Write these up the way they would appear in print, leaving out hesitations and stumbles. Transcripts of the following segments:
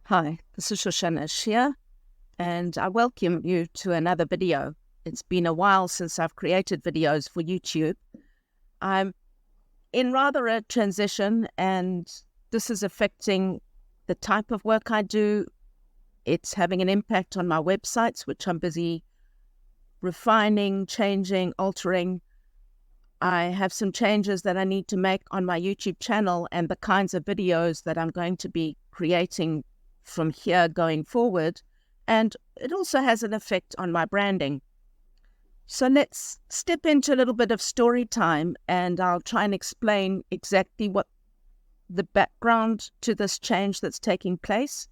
Hi, this is Shoshanah Shear, and I welcome you to another video. It's been a while since I've created videos for YouTube. I'm in rather a transition, and this is affecting the type of work I do. It's having an impact on my websites, which I'm busy refining, changing, altering. I have some changes that I need to make on my YouTube channel and the kinds of videos that I'm going to be creating from here going forward. And it also has an effect on my branding. So let's step into a little bit of story time, and I'll try and explain exactly what the background to this change that's taking place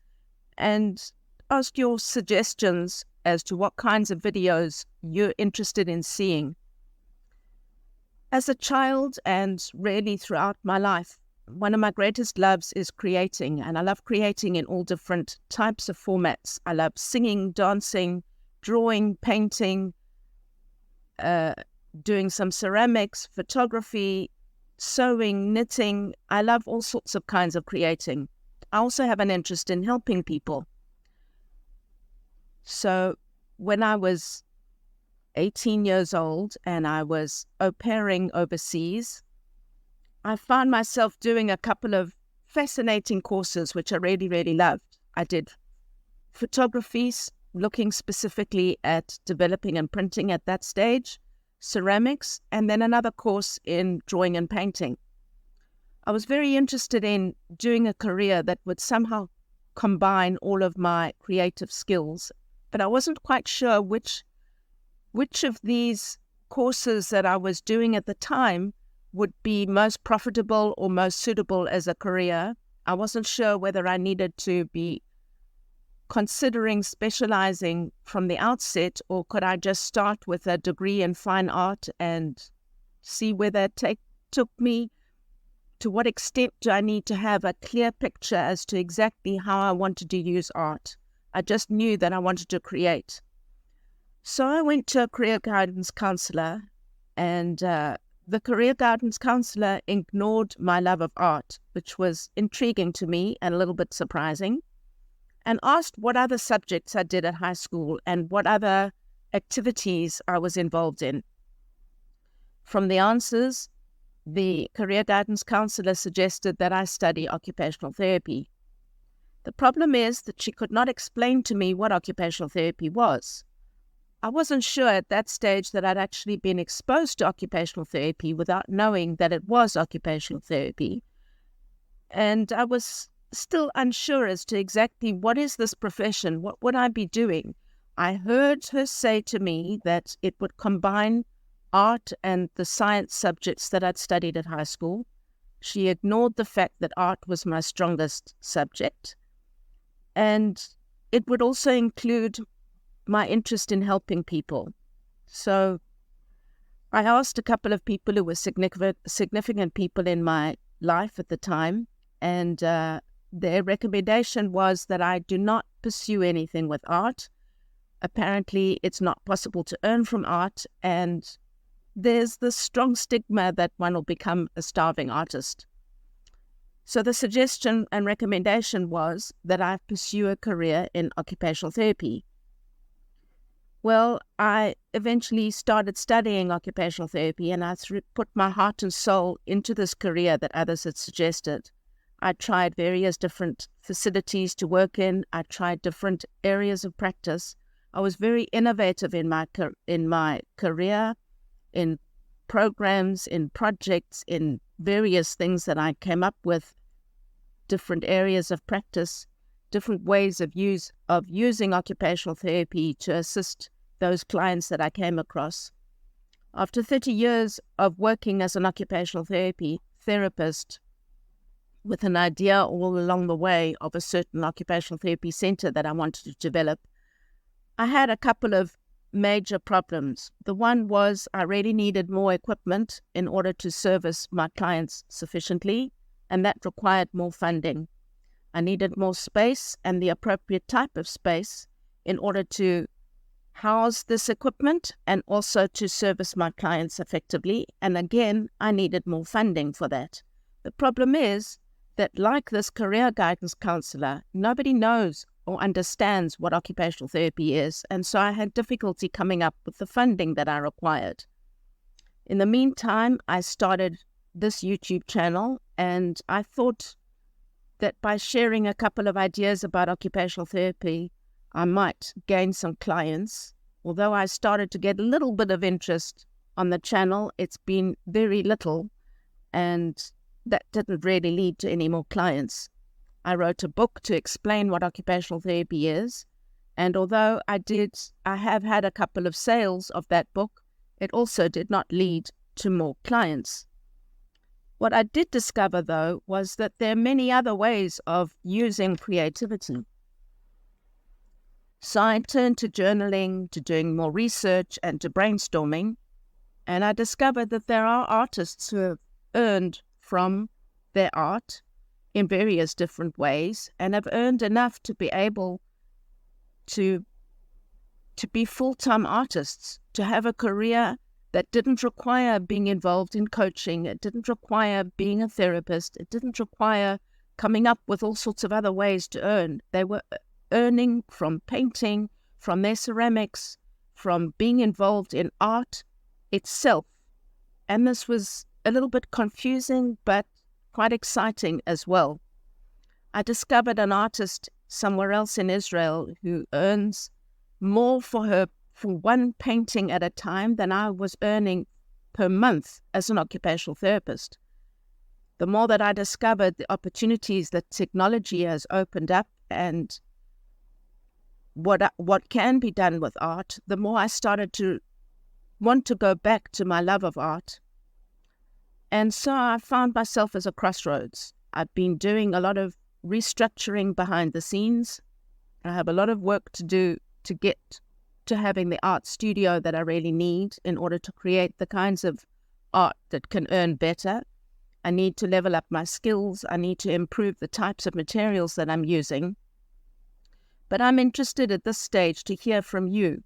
and ask your suggestions as to what kinds of videos you're interested in seeing. As a child and really throughout my life, one of my greatest loves is creating, and I love creating in all different types of formats. I love singing, dancing, drawing, painting, doing some ceramics, photography, sewing, knitting. I love all sorts of kinds of creating. I also have an interest in helping people. So when I was 18 years old and I was au pairing overseas, I found myself doing a couple of fascinating courses, which I really, really loved. I did photography, looking specifically at developing and printing at that stage, ceramics, and then another course in drawing and painting. I was very interested in doing a career that would somehow combine all of my creative skills, but I wasn't quite sure which of these courses that I was doing at the time would be most profitable or most suitable as a career. I wasn't sure whether I needed to be considering specializing from the outset, or could I just start with a degree in fine art and see where that took me. To what extent do I need to have a clear picture as to exactly how I wanted to use art? I just knew that I wanted to create. So I went to a career guidance counselor, and the career guidance counselor ignored my love of art, which was intriguing to me and a little bit surprising, and asked what other subjects I did at high school and what other activities I was involved in. From the answers, the career guidance counselor suggested that I study occupational therapy. The problem is that she could not explain to me what occupational therapy was. I wasn't sure at that stage that I'd actually been exposed to occupational therapy without knowing that it was occupational therapy. And I was still unsure as to exactly what is this profession, what would I be doing? I heard her say to me that it would combine art and the science subjects that I'd studied at high school. She ignored the fact that art was my strongest subject. And it would also include my interest in helping people. So I asked a couple of people who were significant people in my life at the time, and their recommendation was that I do not pursue anything with art. Apparently, it's not possible to earn from art, and there's this strong stigma that one will become a starving artist. So the suggestion and recommendation was that I pursue a career in occupational therapy. Well, I eventually started studying occupational therapy, and I put my heart and soul into this career that others had suggested. I tried various different facilities to work in. I tried different areas of practice. I was very innovative in my career, in programs, in projects, in various things that I came up with, different areas of practice, different ways of using occupational therapy to assist those clients that I came across. After 30 years of working as an occupational therapist, with an idea all along the way of a certain occupational therapy center that I wanted to develop, I had a couple of major problems. The one was I really needed more equipment in order to service my clients sufficiently, and that required more funding. I needed more space and the appropriate type of space in order to house this equipment and also to service my clients effectively. And again, I needed more funding for that. The problem is that, like this career guidance counselor, nobody knows or understands what occupational therapy is. And so I had difficulty coming up with the funding that I required. In the meantime, I started this YouTube channel, and I thought that by sharing a couple of ideas about occupational therapy, I might gain some clients. Although I started to get a little bit of interest on the channel, it's been very little, and that didn't really lead to any more clients. I wrote a book to explain what occupational therapy is, and although I have had a couple of sales of that book, it also did not lead to more clients. What I did discover, though, was that there are many other ways of using creativity. So I turned to journaling, to doing more research, and to brainstorming, and I discovered that there are artists who have earned from their art in various different ways and have earned enough to be able to be full-time artists, to have a career that didn't require being involved in coaching. It didn't require being a therapist. It didn't require coming up with all sorts of other ways to earn. They were earning from painting, from their ceramics, from being involved in art itself. And this was a little bit confusing, but quite exciting as well. I discovered an artist somewhere else in Israel who earns more for one painting at a time than I was earning per month as an occupational therapist. The more that I discovered the opportunities that technology has opened up and what can be done with art, the more I started to want to go back to my love of art. And so I found myself as a crossroads. I've been doing a lot of restructuring behind the scenes. I have a lot of work to do to get to having the art studio that I really need in order to create the kinds of art that can earn better. I need to level up my skills. I need to improve the types of materials that I'm using. But I'm interested at this stage to hear from you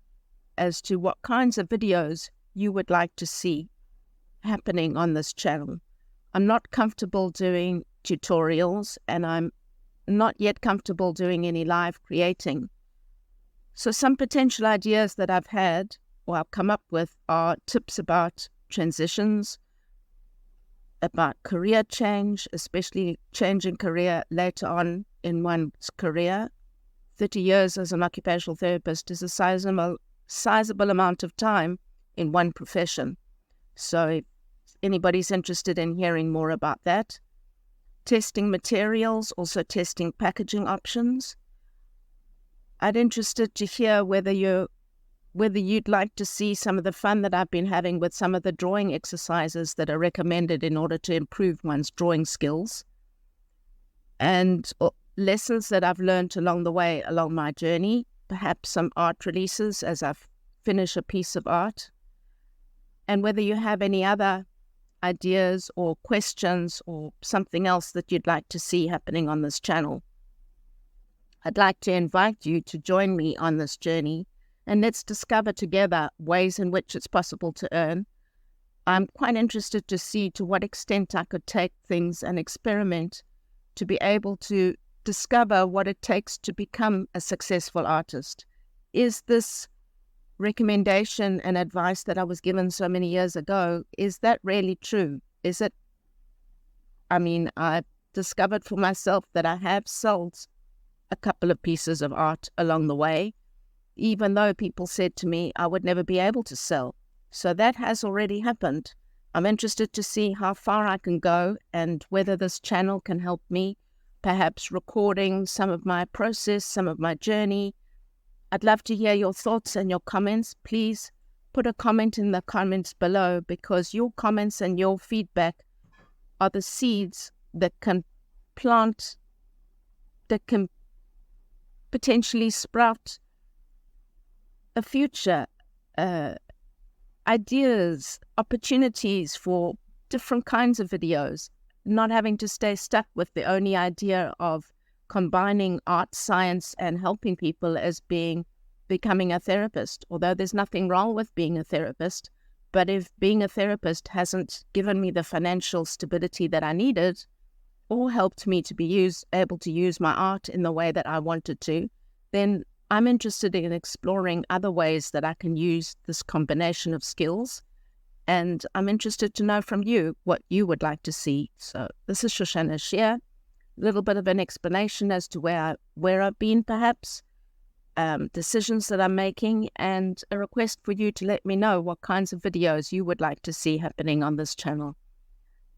as to what kinds of videos you would like to see happening on this channel. I'm not comfortable doing tutorials, and I'm not yet comfortable doing any live creating. So some potential ideas that I've had or I've come up with are tips about transitions, about career change, especially changing career later on in one's career. 30 years as an occupational therapist is a sizable amount of time in one profession. So if anybody's interested in hearing more about that, testing materials, also testing packaging options. I'd interested to hear whether you'd like to see some of the fun that I've been having with some of the drawing exercises that are recommended in order to improve one's drawing skills, and lessons that I've learned along the way, along my journey, perhaps some art releases as I finish a piece of art, and whether you have any other ideas or questions or something else that you'd like to see happening on this channel. I'd like to invite you to join me on this journey, and let's discover together ways in which it's possible to earn. I'm quite interested to see to what extent I could take things and experiment to be able to discover what it takes to become a successful artist. Is this recommendation and advice that I was given so many years ago, is that really true? Is it? I've discovered for myself that I have sold a couple of pieces of art along the way, even though people said to me I would never be able to sell. So that has already happened. I'm interested to see how far I can go and whether this channel can help me, perhaps recording some of my process, some of my journey. I'd love to hear your thoughts and your comments. Please put a comment in the comments below, because your comments and your feedback are the seeds that can plant, that can potentially sprout a future, ideas, opportunities for different kinds of videos, not having to stay stuck with the only idea of combining art, science, and helping people as becoming a therapist. Although there's nothing wrong with being a therapist, but if being a therapist hasn't given me the financial stability that I needed, or helped me to be able to use my art in the way that I wanted to, then I'm interested in exploring other ways that I can use this combination of skills. And I'm interested to know from you what you would like to see. So this is Shoshanah Shear, a little bit of an explanation as to where I've been perhaps, decisions that I'm making, and a request for you to let me know what kinds of videos you would like to see happening on this channel.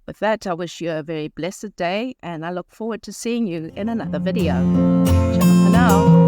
With that, I wish you a very blessed day, and I look forward to seeing you in another video. Ciao for now.